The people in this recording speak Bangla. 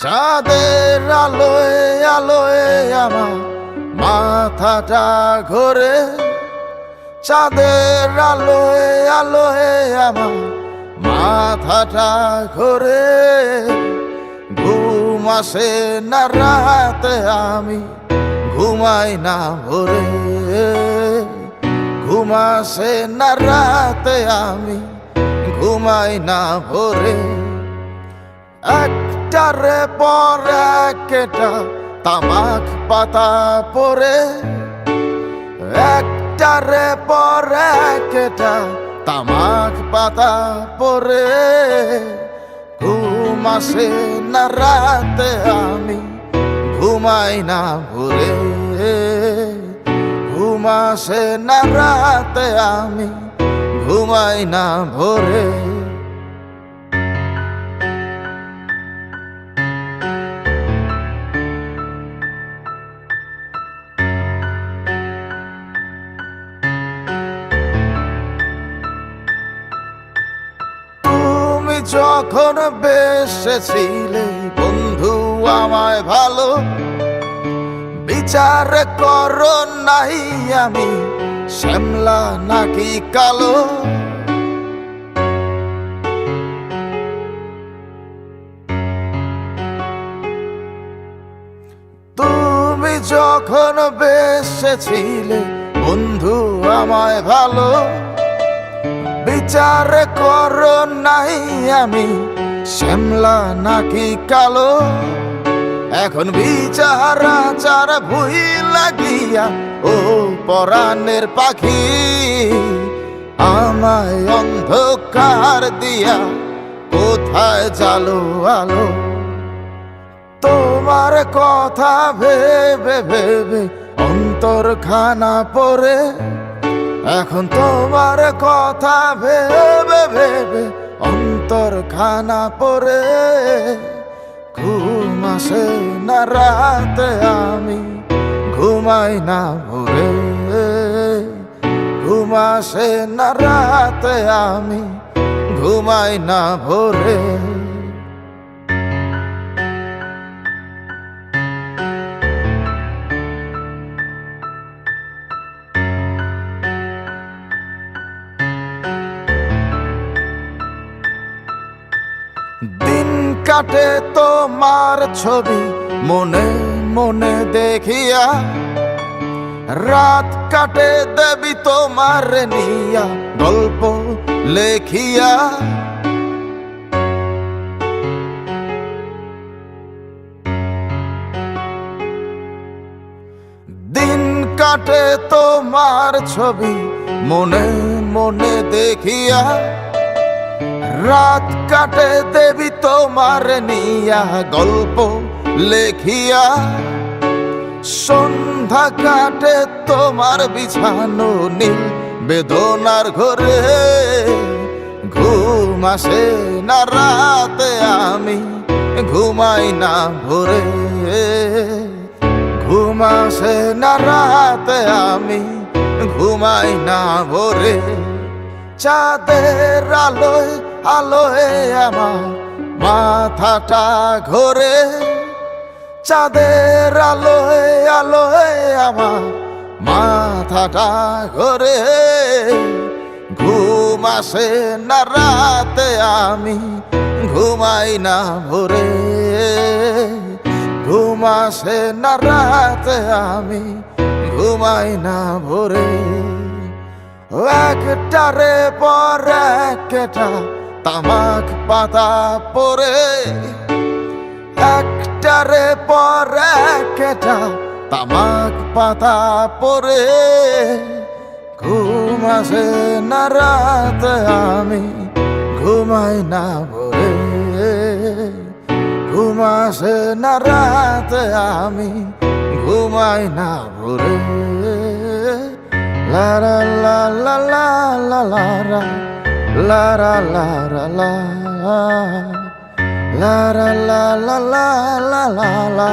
চাঁদের আলোয় আলোয় আমার মাথাটা ঘোরে, চাঁদের আলোয় আলোয় আমার মাথাটা ঘোরে। ঘুম আসে না রাতে, আমি ঘুমাই না ভোরে। ঘুম আসে না রাতে, আমি ঘুমাই না ভোরে। একটারে পর একটা তামাক পাতা পরে, একটারে পর একটা তামাক পাতা পরে। ঘুম আসে না রাতে, আমি ঘুমাই না ভোরে। ঘুম আসে না রাতে, আমি ঘুমাই না ভোরে। যখন বেসেছিলে বন্ধু আমায় ভালো, বিচার করো নাই আমি শ্যামলা নাকি কালো। তুমি যখন বেসেছিলে বন্ধু আমায় ভালো, বিচার করো নাই আমি শ্যামলা নাকি কালো। এখন বিচার আচার ভুই লাগিয়া ও পরাণের পাখি আমায় অন্ধকার দিয়া কোথায় জালো আলো। তোমার কথা ভেবে ভেবে অন্তর খানা পড়ে, এখন তোমার কথা ভেবে ভেবে অন্তর খানা পড়ে। ঘুম আসে না রাতে, আমি ঘুমাই না ভোরে। ঘুম আসে না রাতে, আমি ঘুমাই না ভোরে। দিন কাটে তোমার ছবি মনে মনে দেখিয়া, রাত কাটে দেবী তোমার নিয়া গল্প লেখিয়া। দিন কাটে তোমার ছবি মনে মনে দেখিয়া, রাত কাটে দেবী তোমার নিয়া গল্প লেখিয়া। সন্ধ্যা কাটে তোমার বিছানো নীল বেদনার ঘরে। ঘুম আসে না রাতে, আমি ঘুমাই না ভোরে। ঘুম আসে না রাতে, আমি ঘুমাই না ভোরে। চাঁদের আলোয় আলোয় আমার মাথাটা ঘোরে, চাঁদের আলোয় আলোয় আমার মাথাটা ঘোরে। ঘুম আসে না রাতে, আমি ঘুমাই না ভোরে। ঘুম আসে না রাতে, আমি ঘুমাই না ভোরে। একটারে পর একটা তামাক পাতা পরে, একটারে পর একটা তামাক পাতা পরে। ঘুম আসে না রাতে, আমি ঘুমাই না ভোরে। ঘুম আসে না রাতে, আমি ঘুমাই না ভোরে। La la la la la la la la la la la la la la la la la la la la